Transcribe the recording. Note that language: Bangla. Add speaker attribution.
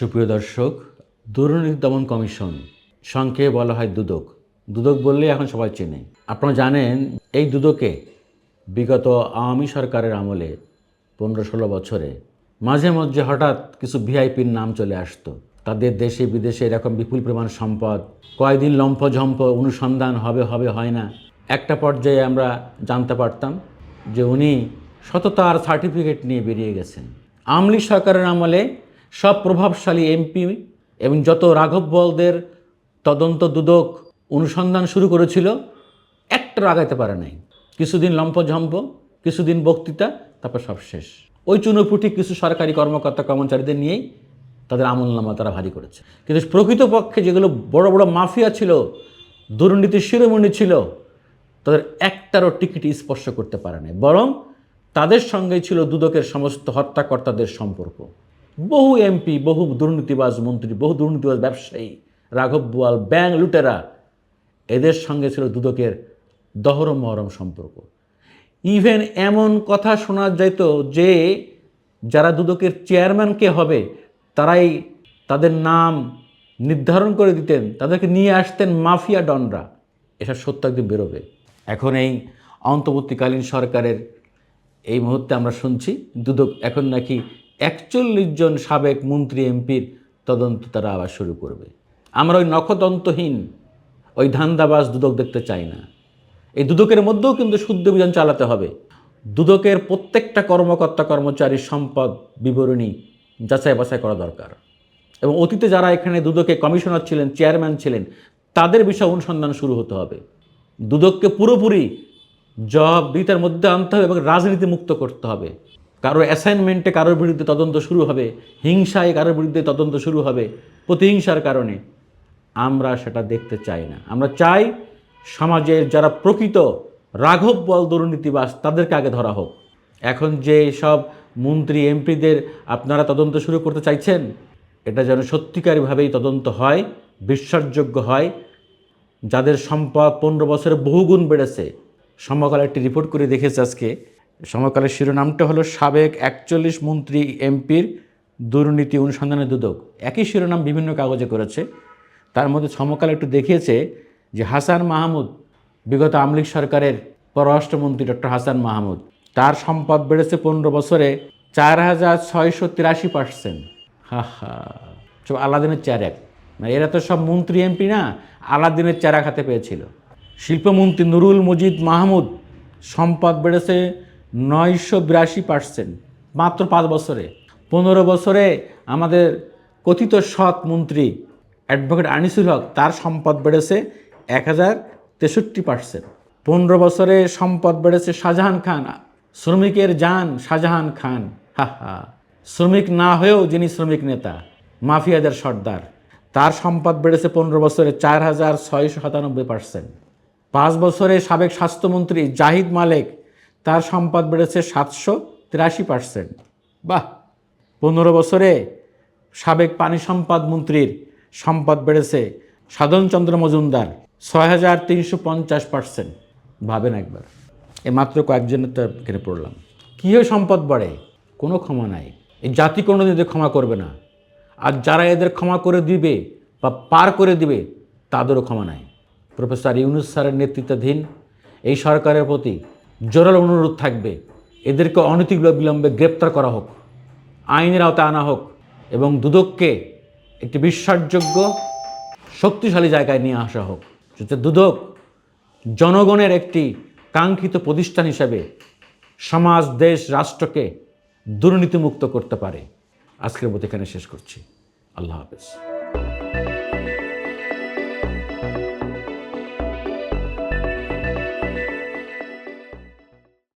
Speaker 1: সুপ্রিয় দর্শক, দুর্নীতি দমন কমিশন, সংক্ষেপে বলা হয় দুদক। দুদক বললেই এখন সবাই চেনে। আপনারা জানেন এই দুদকে বিগত আওয়ামী সরকারের আমলে 15-16 বছরে মাঝে মধ্যে হঠাৎ কিছু ভিআইপির নাম চলে আসতো। তাদের দেশে বিদেশে এরকম বিপুল পরিমাণ সম্পদ, কয়দিন লম্ফঝম্প অনুসন্ধান হবে হয় না। একটা পর্যায়ে আমরা জানতে পারতাম যে উনি সততার সার্টিফিকেট নিয়ে বেরিয়ে গেছেন। আওয়ামী লীগ সরকারের আমলে সব প্রভাবশালী এমপি এবং যত রাঘব বোয়ালদের তদন্ত দুদক অনুসন্ধান শুরু করেছিল, একটার আগাইতে পারে নাই। কিছুদিন লম্ফঝম্প, কিছুদিন বক্তৃতা, তারপর সব শেষ। ওই চুনোপুটি কিছু সরকারি কর্মকর্তা কর্মচারীদের নিয়েই তাদের আমলনামা তারা ভারী করেছে। কিন্তু প্রকৃতপক্ষে যেগুলো বড় বড় মাফিয়া ছিল, দুর্নীতির শিরোমণি ছিল, তাদের একটারও টিকিট স্পর্শ করতে পারে নাই। বরং তাদের সঙ্গেই ছিল দুদকের সমস্ত হত্যাকর্তাদের সম্পর্ক। বহু এমপি, বহু দুর্নীতিবাজ মন্ত্রী, বহু দুর্নীতিবাজ ব্যবসায়ী, রাঘব বোয়াল, ব্যাংক লুটেরা, এদের সঙ্গে ছিল দুদকের দহরম মহরম সম্পর্ক। ইভেন এমন কথা শোনা যেত যে যারা দুদকের চেয়ারম্যান কে হবে তারাই তাদের নাম নির্ধারণ করে দিতেন, তাদেরকে নিয়ে আসতেন মাফিয়া ডনরা। এসব সত্য একদিন বেরোবে। এখন এই অন্তর্বর্তীকালীন সরকারের এই মুহূর্তে আমরা শুনছি দুদক এখন নাকি 41 জন সাবেক মন্ত্রী এমপির তদন্ত তারা আবার শুরু করবে। আমরা ওই নখদন্তহীন, ওই ধান্দাবাজ দুদক দেখতে চাই না। এই দুদকের মধ্যেও কিন্তু শুদ্ধ অভিযান চালাতে হবে। দুদকের প্রত্যেকটা কর্মকর্তা কর্মচারীর সম্পদ বিবরণী যাচাই বাছাই করা দরকার। এবং অতীতে যারা এখানে দুদকে কমিশনার ছিলেন, চেয়ারম্যান ছিলেন, তাদের বিষয়ে অনুসন্ধান শুরু হতে হবে। দুদককে পুরোপুরি জবাবদিহিতার মধ্যে আনতে হবে এবং রাজনীতি মুক্ত করতে হবে। কারোর অ্যাসাইনমেন্টে কারোর বিরুদ্ধে তদন্ত শুরু হবে, হিংসায় কারোর বিরুদ্ধে তদন্ত শুরু হবে, প্রতিহিংসার কারণে। আমরা সেটা দেখতে চাই না। আমরা চাই সমাজের যারা প্রকৃত রাঘব বোয়াল দুর্নীতিবাজ তাদেরকে আগে ধরা হোক। এখন যে সব মন্ত্রী এমপিদের আপনারা তদন্ত শুরু করতে চাইছেন, এটা যেন সত্যিকারভাবেই তদন্ত হয়, বিশ্বাসযোগ্য হয়। যাদের সম্পদ 15 বছরে বহুগুণ বেড়েছে। সমকাল একটি রিপোর্ট করে দেখেছে আজকে। সমকালের শিরোনামটা হলো সাবেক 41 মন্ত্রী এমপির দুর্নীতি অনুসন্ধানে দুদক। একই শিরোনাম বিভিন্ন কাগজে করেছে। তার মধ্যে সমকাল একটু দেখিয়েছে যে হাসান মাহমুদ, বিগত আওয়ামী লীগ সরকারের পররাষ্ট্রমন্ত্রী ডক্টর হাসান মাহমুদ, তার সম্পদ বেড়েছে 15 বছরে 4683%। সব আলাদিনের চেরাক। এরা তো সব মন্ত্রী এমপি না, আলাদিনের চেরাক হাতে পেয়েছিল। শিল্পমন্ত্রী নুরুল মজিদ মাহমুদ সম্পদ বেড়েছে 982%, মাত্র 5 বছরে। 15 বছরে আমাদের কথিত সৎ মন্ত্রী অ্যাডভোকেট আনিসুল হক, তার সম্পদ বেড়েছে 1063%। 15 বছরে সম্পদ বেড়েছে শাহজাহান খান, শ্রমিকের জান শাহজাহান খান। শ্রমিক না হয়েও যিনি শ্রমিক নেতা, মাফিয়াদের সর্দার, তার সম্পদ বেড়েছে 15 বছরে 4697%। 5 বছরে সাবেক স্বাস্থ্যমন্ত্রী জাহিদ মালেক, তার সম্পদ বেড়েছে 783%। বাহ! 15 বছরে সাবেক পানি সম্পদ মন্ত্রীর সম্পদ বেড়েছে সাধনচন্দ্র মজুমদার 6350%। ভাবেন একবার, মাত্র কয়েকজনের তো এখানে পড়লাম। কীভাবে সম্পদ বাড়ে? কোনো ক্ষমা নাই। এই জাতি কোনো দিন ক্ষমা করবে না। আর যারা এদের ক্ষমা করে দিবে বা পার করে দিবে, তাদেরও ক্ষমা নাই। প্রফেসর ইউনূস স্যারের নেতৃত্বাধীন এই সরকারের প্রতি জোরালো অনুরোধ থাকবে, এদেরকে অনতিবিলম্বে গ্রেপ্তার করা হোক, আইনের আওতায় আনা হোক এবং দুদককে একটি বিশ্বাসযোগ্য শক্তিশালী জায়গায় নিয়ে আসা হোক, যাতে দুদক জনগণের একটি কাঙ্ক্ষিত প্রতিষ্ঠান হিসেবে সমাজ, দেশ, রাষ্ট্রকে দুর্নীতিমুক্ত করতে পারে। আজকের মতো এখানে শেষ করছি। আল্লাহ হাফেজ।